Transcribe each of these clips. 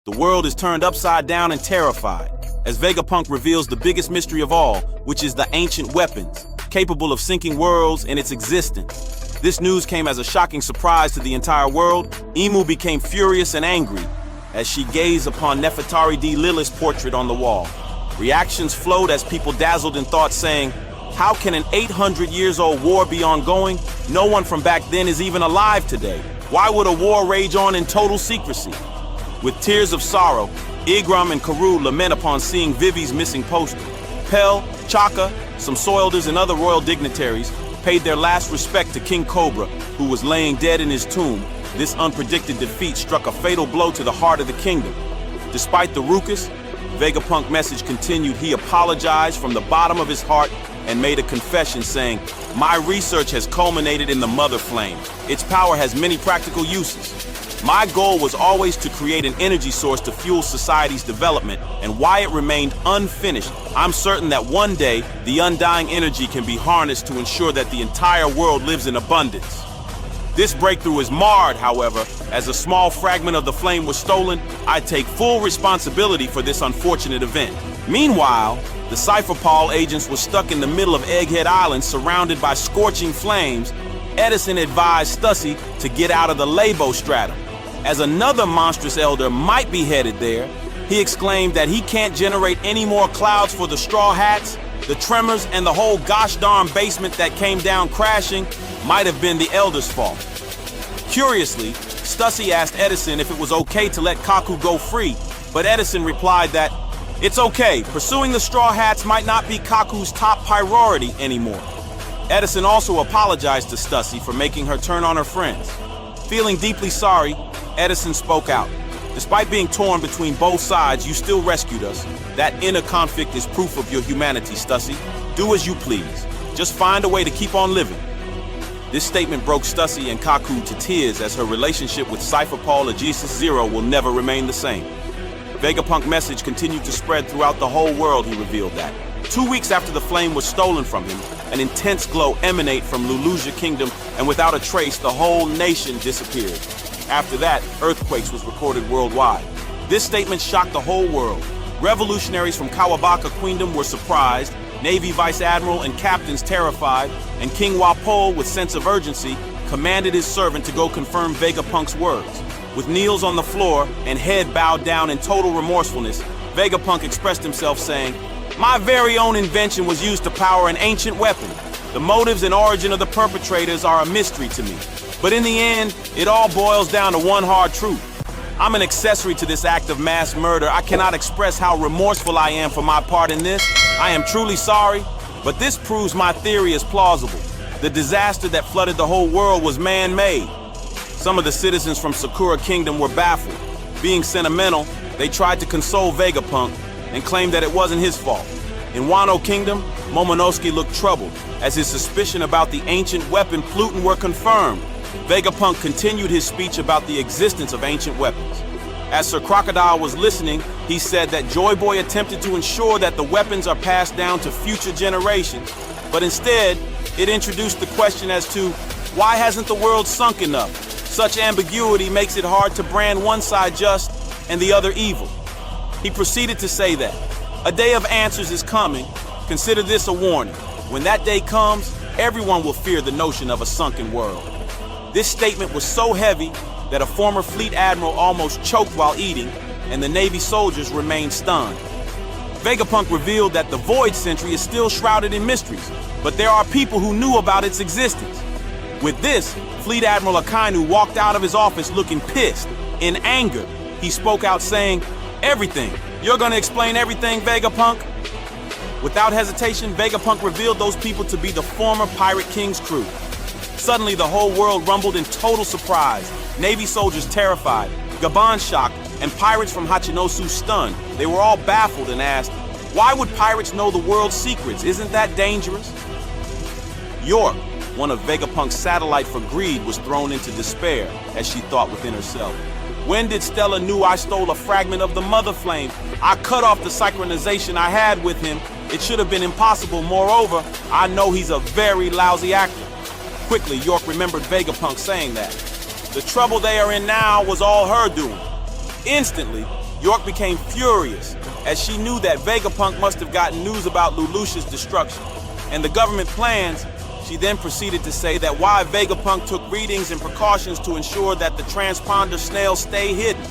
The world is turned upside down and terrified, as Vegapunk reveals the biggest mystery of all, which is the ancient weapons, capable of sinking worlds in its existence. This news came as a shocking surprise to the entire world. Emu became furious and angry as she gazed upon Nefetari D. Lilis' portrait on the wall. Reactions flowed as people dazzled in thought, saying, "How can an 800 years old war be ongoing? No one from back then is even alive today. Why would a war rage on in total secrecy?" With tears of sorrow, Igrum and Karoo lament upon seeing Vivi's missing poster. Pell, Chaka, some Soilders and other royal dignitaries paid their last respect to King Cobra, who was laying dead in his tomb. This unpredicted defeat struck a fatal blow to the heart of the kingdom. Despite the ruckus, Vegapunk message continued. He apologized from the bottom of his heart and made a confession saying, "My research has culminated in the Mother Flame. Its power has many practical uses. My goal was always to create an energy source to fuel society's development, and why it remained unfinished, I'm certain that one day the undying energy can be harnessed to ensure that the entire world lives in abundance." This breakthrough is marred, however, as a small fragment of the flame was stolen. I take full responsibility for this unfortunate event. Meanwhile, the Cypher Paul agents were stuck in the middle of Egghead Island, surrounded by scorching flames. Edison advised Stussy to get out of the Labo stratum, as another monstrous elder might be headed there. He exclaimed that he can't generate any more clouds for the Straw Hats. The tremors and the whole gosh darn basement that came down crashing might have been the elder's fault. Curiously, Stussy asked Edison if it was okay to let Kaku go free, but Edison replied that it's okay, pursuing the Straw Hats might not be Kaku's top priority anymore. Edison also apologized to Stussy for making her turn on her friends. Feeling deeply sorry, Edison spoke out. "Despite being torn between both sides, you still rescued us. That inner conflict is proof of your humanity, Stussy. Do as you please. Just find a way to keep on living." This statement broke Stussy and Kaku to tears, as her relationship with Cypher Paul Aegis Zero will never remain the same. Vegapunk message continued to spread throughout the whole world. He revealed that 2 weeks after the flame was stolen from him, an intense glow emanated from Lulusia Kingdom, and without a trace, the whole nation disappeared. After that, earthquakes was recorded worldwide. This statement shocked the whole world. Revolutionaries from Kawabaka Queendom were surprised, Navy Vice Admiral and captains terrified, and King Wapol, with sense of urgency, commanded his servant to go confirm Vegapunk's words. With kneels on the floor and head bowed down in total remorsefulness, Vegapunk expressed himself saying, "My very own invention was used to power an ancient weapon. The motives and origin of the perpetrators are a mystery to me. But in the end, it all boils down to one hard truth. I'm an accessory to this act of mass murder. I cannot express how remorseful I am for my part in this. I am truly sorry, but this proves my theory is plausible. The disaster that flooded the whole world was man-made." Some of the citizens from Sakura Kingdom were baffled. Being sentimental, they tried to console Vegapunk and claimed that it wasn't his fault. In Wano Kingdom, Momonosuke looked troubled, as his suspicion about the ancient weapon Pluton were confirmed. Vegapunk continued his speech about the existence of ancient weapons. As Sir Crocodile was listening, he said that Joyboy attempted to ensure that the weapons are passed down to future generations, but instead, it introduced the question as to why hasn't the world sunk enough? Such ambiguity makes it hard to brand one side just and the other evil. He proceeded to say that a day of answers is coming. Consider this a warning. When that day comes, everyone will fear the notion of a sunken world. This statement was so heavy that a former fleet admiral almost choked while eating, and the Navy soldiers remained stunned. Vegapunk revealed that the Void Sentry is still shrouded in mysteries, but there are people who knew about its existence. With this, Fleet Admiral Akainu walked out of his office looking pissed. In anger, he spoke out saying, "Everything. You're gonna explain everything, Vegapunk?" Without hesitation, Vegapunk revealed those people to be the former Pirate King's crew. Suddenly, the whole world rumbled in total surprise. Navy soldiers terrified, Gaban shocked, and pirates from Hachinosu stunned. They were all baffled and asked, "Why would pirates know the world's secrets? Isn't that dangerous?" York, one of Vegapunk's satellite for greed, was thrown into despair as she thought within herself. When did Stella knew I stole a fragment of the Mother Flame? I cut off the synchronization I had with him. It should have been impossible. Moreover, I know he's a very lousy actor. Quickly, York remembered Vegapunk saying that. The trouble they are in now was all her doing. Instantly, York became furious, as she knew that Vegapunk must have gotten news about Lulusia's destruction and the government plans. She then proceeded to say that why Vegapunk took readings and precautions to ensure that the transponder snails stay hidden.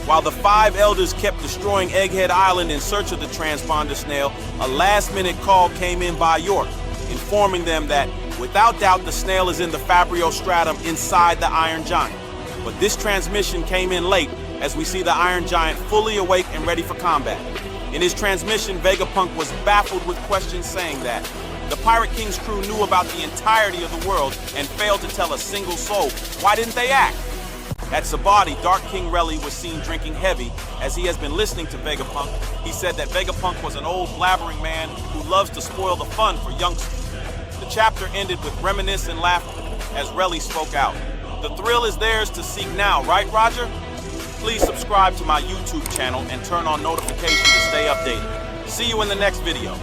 While the 5 elders kept destroying Egghead Island in search of the transponder snail, a last-minute call came in by York, informing them that, without doubt, the snail is in the Fabrio stratum inside the Iron Giant. But this transmission came in late, as we see the Iron Giant fully awake and ready for combat. In his transmission, Vegapunk was baffled with questions saying that the Pirate King's crew knew about the entirety of the world and failed to tell a single soul. Why didn't they act? At Sabati, Dark King Reli was seen drinking heavy, as he has been listening to Vegapunk. He said that Vegapunk was an old blabbering man who loves to spoil the fun for youngsters. The chapter ended with reminiscence and laughter, as Reli spoke out. The thrill is theirs to seek now, right, Roger? Please subscribe to my YouTube channel and turn on notifications to stay updated. See you in the next video.